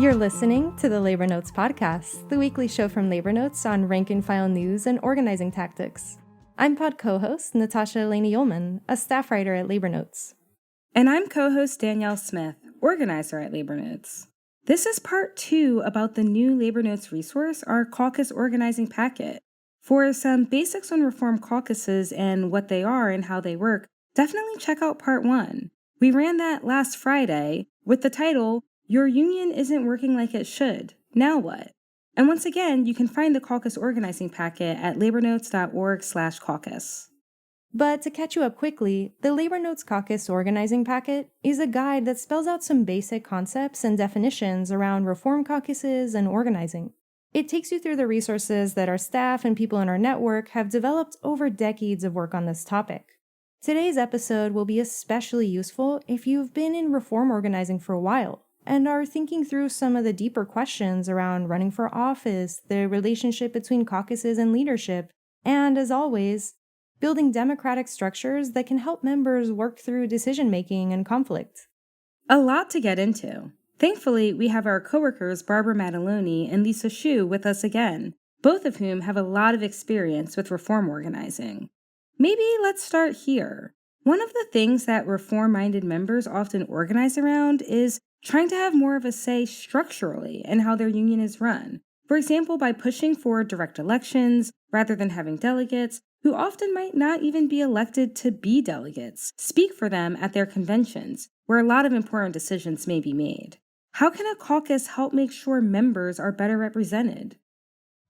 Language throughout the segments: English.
You're listening to the Labor Notes Podcast, the weekly show from Labor Notes on rank-and-file news and organizing tactics. I'm pod co-host Natasha Eleni-Ullman, a staff writer at Labor Notes. And I'm co-host Danielle Smith, organizer at Labor Notes. This is part 2 about the new Labor Notes resource, our caucus organizing packet. For some basics on reform caucuses and what they are and how they work, definitely check out part 1. We ran that last Friday with the title, Your Union Isn't Working Like It Should. Now What? And once again, you can find the caucus organizing packet at labornotes.org/caucus. But to catch you up quickly, the Labor Notes Caucus Organizing Packet is a guide that spells out some basic concepts and definitions around reform caucuses and organizing. It takes you through the resources that our staff and people in our network have developed over decades of work on this topic. Today's episode will be especially useful if you've been in reform organizing for a while and are thinking through some of the deeper questions around running for office, the relationship between caucuses and leadership, and, as always, building democratic structures that can help members work through decision-making and conflict. A lot to get into. Thankfully, we have our coworkers Barbara Madeloni and Lisa Hsu with us again, both of whom have a lot of experience with reform organizing. Maybe let's start here. One of the things that reform-minded members often organize around is trying to have more of a say structurally in how their union is run. For example, by pushing for direct elections rather than having delegates, who often might not even be elected to be delegates, speak for them at their conventions, where a lot of important decisions may be made. How can a caucus help make sure members are better represented?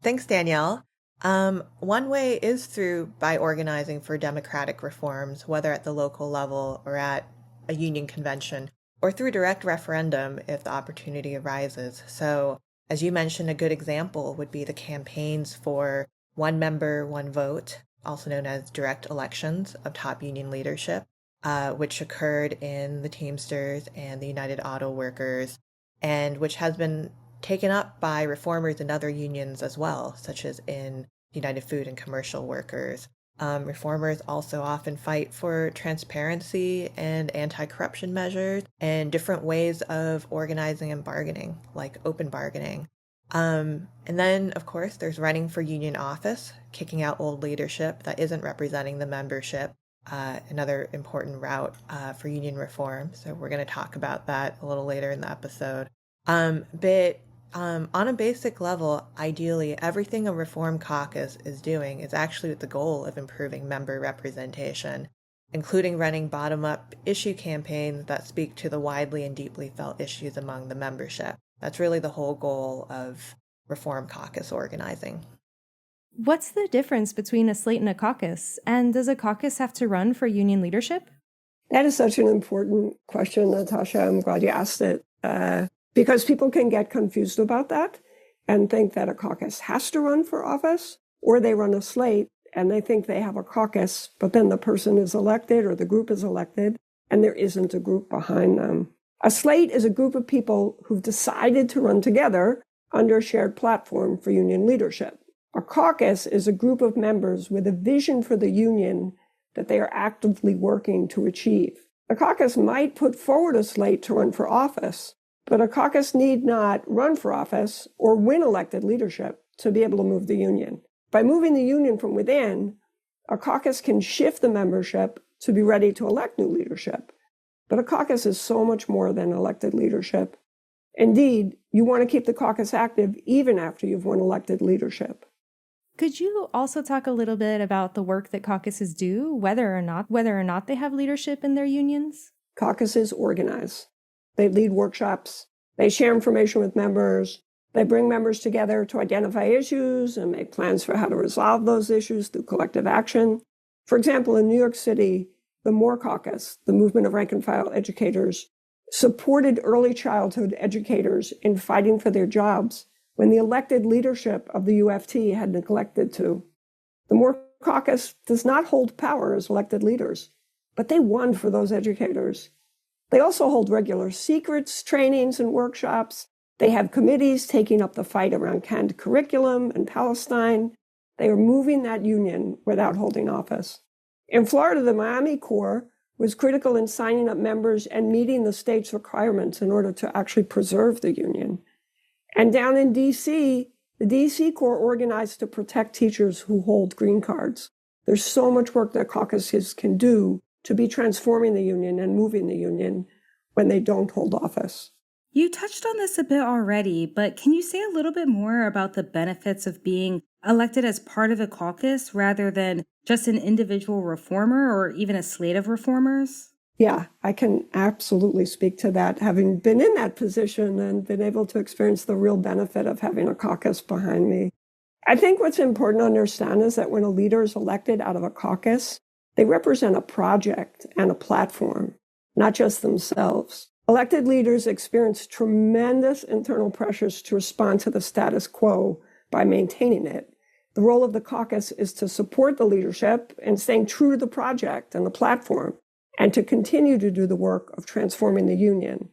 Thanks, Danielle. One way is by organizing for democratic reforms, whether at the local level or at a union convention, or through direct referendum if the opportunity arises. So, as you mentioned, a good example would be the campaigns for one member, one vote, also known as direct elections of top union leadership, which occurred in the Teamsters and the United Auto Workers, and which has been taken up by reformers in other unions as well, such as in United Food and Commercial Workers. Reformers also often fight for transparency and anti-corruption measures and different ways of organizing and bargaining, like open bargaining. And then, of course, there's running for union office, kicking out old leadership that isn't representing the membership, another important route for union reform. So we're going to talk about that a little later in the episode. But on a basic level, ideally, everything a reform caucus is doing is actually with the goal of improving member representation, including running bottom-up issue campaigns that speak to the widely and deeply felt issues among the membership. That's really the whole goal of reform caucus organizing. What's the difference between a slate and a caucus? And does a caucus have to run for union leadership? That is such an important question, Natasha. I'm glad you asked it. Because people can get confused about that and think that a caucus has to run for office, or they run a slate and they think they have a caucus, but then the person is elected or the group is elected and there isn't a group behind them. A slate is a group of people who've decided to run together under a shared platform for union leadership. A caucus is a group of members with a vision for the union that they are actively working to achieve. A caucus might put forward a slate to run for office, but a caucus need not run for office or win elected leadership to be able to move the union. By moving the union from within, a caucus can shift the membership to be ready to elect new leadership. But a caucus is so much more than elected leadership. Indeed, you want to keep the caucus active even after you've won elected leadership. Could you also talk a little bit about the work that caucuses do, whether or not they have leadership in their unions? Caucuses organize. They lead workshops. They share information with members. They bring members together to identify issues and make plans for how to resolve those issues through collective action. For example, in New York City, the MORE Caucus, the Movement of Rank-and-File Educators, supported early childhood educators in fighting for their jobs when the elected leadership of the UFT had neglected to. The MORE Caucus does not hold power as elected leaders, but they won for those educators. They also hold regular secrets, trainings, and workshops. They have committees taking up the fight around canned curriculum and Palestine. They are moving that union without holding office. In Florida, the Miami Corps was critical in signing up members and meeting the state's requirements in order to actually preserve the union. And down in DC, the DC Corps organized to protect teachers who hold green cards. There's so much work that caucuses can do to be transforming the union and moving the union when they don't hold office. You touched on this a bit already, but can you say a little bit more about the benefits of being elected as part of a caucus rather than just an individual reformer or even a slate of reformers? Yeah, I can absolutely speak to that, having been in that position and been able to experience the real benefit of having a caucus behind me. I think what's important to understand is that when a leader is elected out of a caucus, they represent a project and a platform, not just themselves. Elected leaders experience tremendous internal pressures to respond to the status quo by maintaining it. The role of the caucus is to support the leadership in staying true to the project and the platform, and to continue to do the work of transforming the union.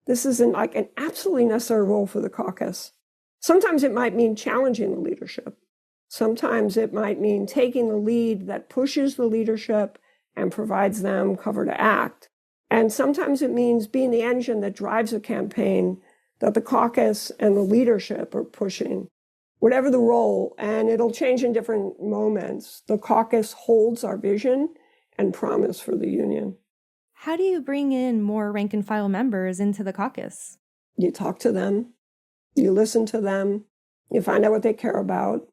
This is an absolutely necessary role for the caucus. Sometimes it might mean challenging the leadership. Sometimes it might mean taking the lead that pushes the leadership and provides them cover to act. And sometimes it means being the engine that drives a campaign that the caucus and the leadership are pushing. Whatever the role, and it'll change in different moments, the caucus holds our vision and promise for the union. How do you bring in more rank and file members into the caucus? You talk to them, you listen to them, you find out what they care about,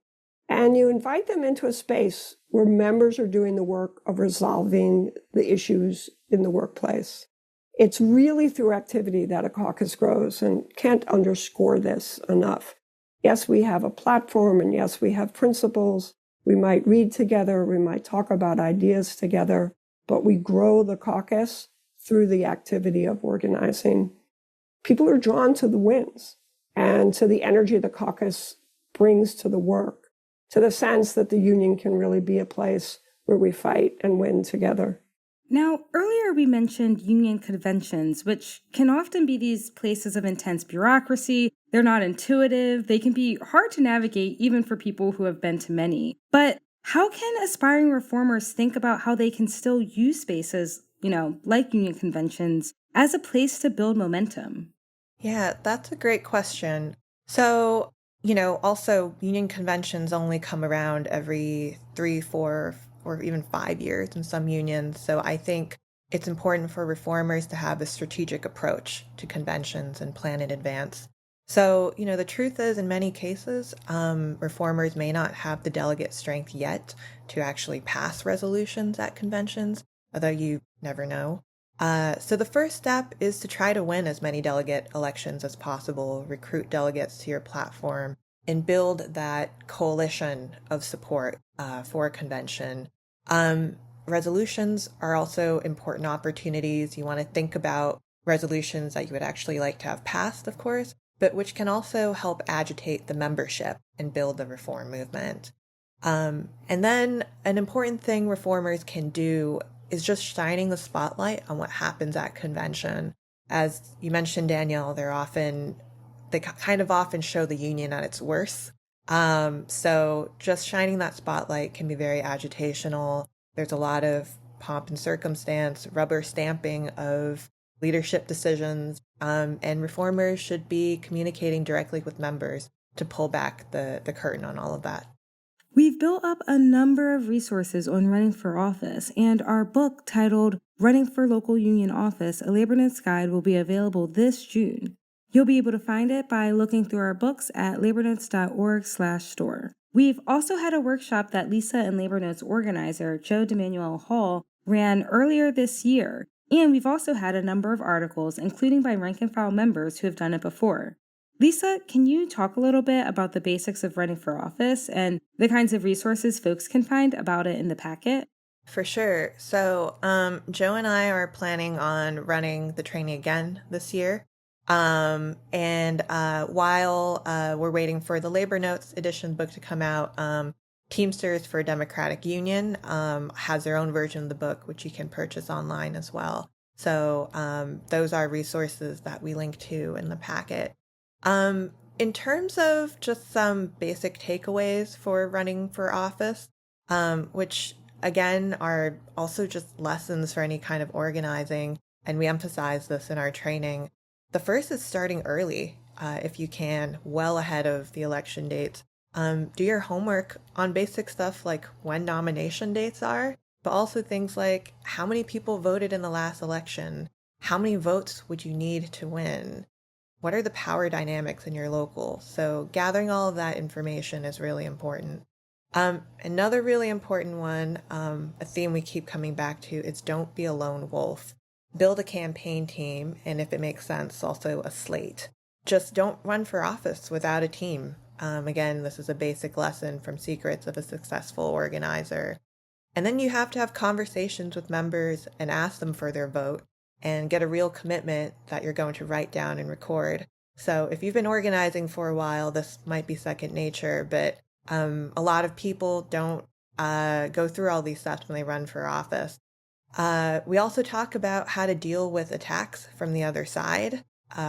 and you invite them into a space where members are doing the work of resolving the issues in the workplace. It's really through activity that a caucus grows, and can't underscore this enough. Yes, we have a platform, and yes, we have principles. We might read together, we might talk about ideas together, but we grow the caucus through the activity of organizing. People are drawn to the wins and to the energy the caucus brings to the work, to the sense that the union can really be a place where we fight and win together. Now, earlier we mentioned union conventions, which can often be these places of intense bureaucracy. They're not intuitive. They can be hard to navigate even for people who have been to many. But how can aspiring reformers think about how they can still use spaces, like union conventions, as a place to build momentum? Yeah, that's a great question. So, also union conventions only come around every 3, 4, or even 5 years in some unions. So I think it's important for reformers to have a strategic approach to conventions and plan in advance. So, the truth is, in many cases, reformers may not have the delegate strength yet to actually pass resolutions at conventions, although you never know. So the first step is to try to win as many delegate elections as possible, recruit delegates to your platform, and build that coalition of support for a convention. Resolutions are also important opportunities. You want to think about resolutions that you would actually like to have passed, of course, but which can also help agitate the membership and build the reform movement. And then an important thing reformers can do is just shining the spotlight on what happens at convention. As you mentioned, Danielle, they kind of often show the union at its worst. So just shining that spotlight can be very agitational. There's a lot of pomp and circumstance, rubber stamping of leadership decisions, and reformers should be communicating directly with members to pull back the curtain on all of that. We've built up a number of resources on running for office, and our book titled Running for Local Union Office, A Labor Notes Guide will be available this June. You'll be able to find it by looking through our books at labornotes.org/store. We've also had a workshop that Lisa and Labor Notes organizer Joe DeManuel Hall ran earlier this year, and we've also had a number of articles, including by rank and file members who have done it before. Lisa, can you talk a little bit about the basics of running for office and the kinds of resources folks can find about it in the packet? For sure. So Joe and I are planning on running the training again this year. While we're waiting for the Labor Notes edition book to come out, Teamsters for Democratic Union has their own version of the book, which you can purchase online as well. So those are resources that we link to in the packet. In terms of just some basic takeaways for running for office, which again are also just lessons for any kind of organizing, and we emphasize this in our training. The first is starting early. if you can, well ahead of the election dates. Do your homework on basic stuff like when nomination dates are, but also things like how many people voted in the last election? How many votes would you need to win? What are the power dynamics in your local? So gathering all of that information is really important. Another really important one, a theme we keep coming back to, is don't be a lone wolf. Build a campaign team, and if it makes sense, also a slate. Just don't run for office without a team. Again, this is a basic lesson from Secrets of a Successful Organizer. And then you have to have conversations with members and ask them for their vote and get a real commitment that you're going to write down and record. So if you've been organizing for a while, this might be second nature, but a lot of people don't go through all these steps when they run for office. We also talk about how to deal with attacks from the other side,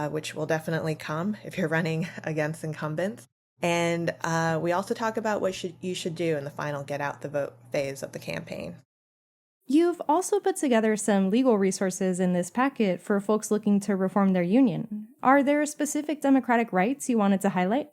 which will definitely come if you're running against incumbents. And we also talk about what you should do in the final get out the vote phase of the campaign. You've also put together some legal resources in this packet for folks looking to reform their union. Are there specific democratic rights you wanted to highlight?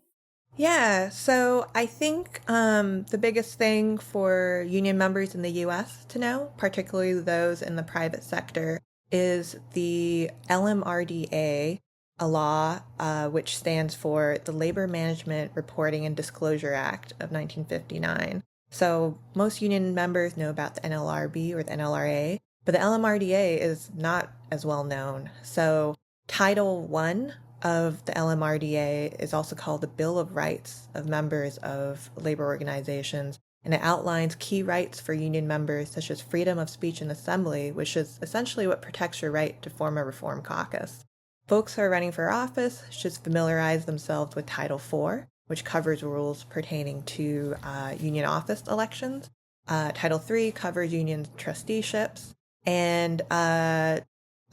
Yeah, so I think the biggest thing for union members in the U.S. to know, particularly those in the private sector, is the LMRDA, a law which stands for the Labor Management Reporting and Disclosure Act of 1959. So most union members know about the NLRB or the NLRA, but the LMRDA is not as well known. So Title I of the LMRDA is also called the Bill of Rights of Members of Labor Organizations, and it outlines key rights for union members such as freedom of speech and assembly, which is essentially what protects your right to form a reform caucus. Folks who are running for office should familiarize themselves with Title IV, which covers rules pertaining to union office elections. Title III covers union trusteeships. And I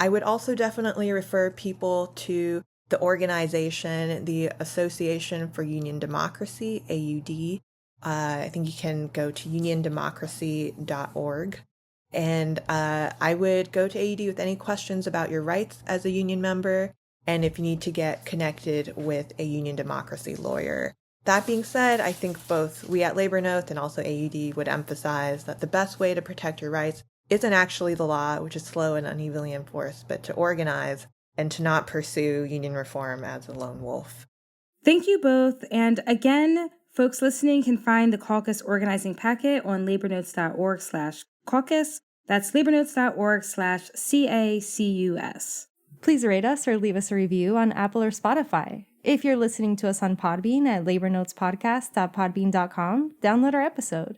would also definitely refer people to the organization, the Association for Union Democracy, AUD. I think you can go to uniondemocracy.org. And I would go to AUD with any questions about your rights as a union member, and if you need to get connected with a union democracy lawyer. That being said, I think both we at Labor Notes and also AUD would emphasize that the best way to protect your rights isn't actually the law, which is slow and unevenly enforced, but to organize and to not pursue union reform as a lone wolf. Thank you both. And again, folks listening can find the caucus organizing packet on labornotes.org/caucus. That's labornotes.org/CACUS. Please rate us or leave us a review on Apple or Spotify. If you're listening to us on Podbean at labornotespodcast.podbean.com, download our episode.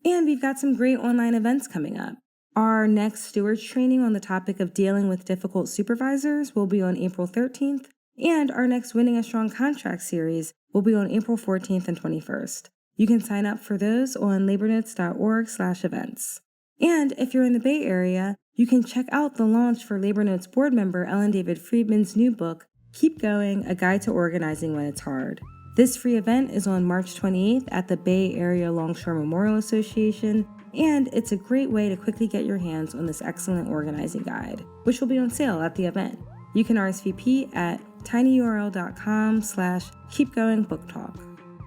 And we've got some great online events coming up. Our next stewards training on the topic of dealing with difficult supervisors will be on April 13th, and our next Winning a Strong Contract series will be on April 14th and 21st. You can sign up for those on labornotes.org/events. And if you're in the Bay Area, you can check out the launch for Labor Notes board member Ellen David Friedman's new book, Keep Going, A Guide to Organizing When It's Hard. This free event is on March 28th at the Bay Area Longshore Memorial Association, and it's a great way to quickly get your hands on this excellent organizing guide, which will be on sale at the event. You can RSVP at tinyurl.com/keepgoingbooktalk.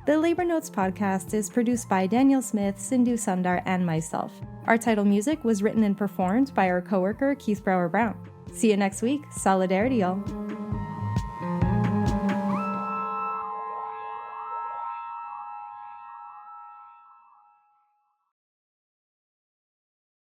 The Labor Notes podcast is produced by Daniel Smith, Sindhu Sundar, and myself. Our title music was written and performed by our coworker Keith Brower Brown. See you next week. Solidarity, y'all.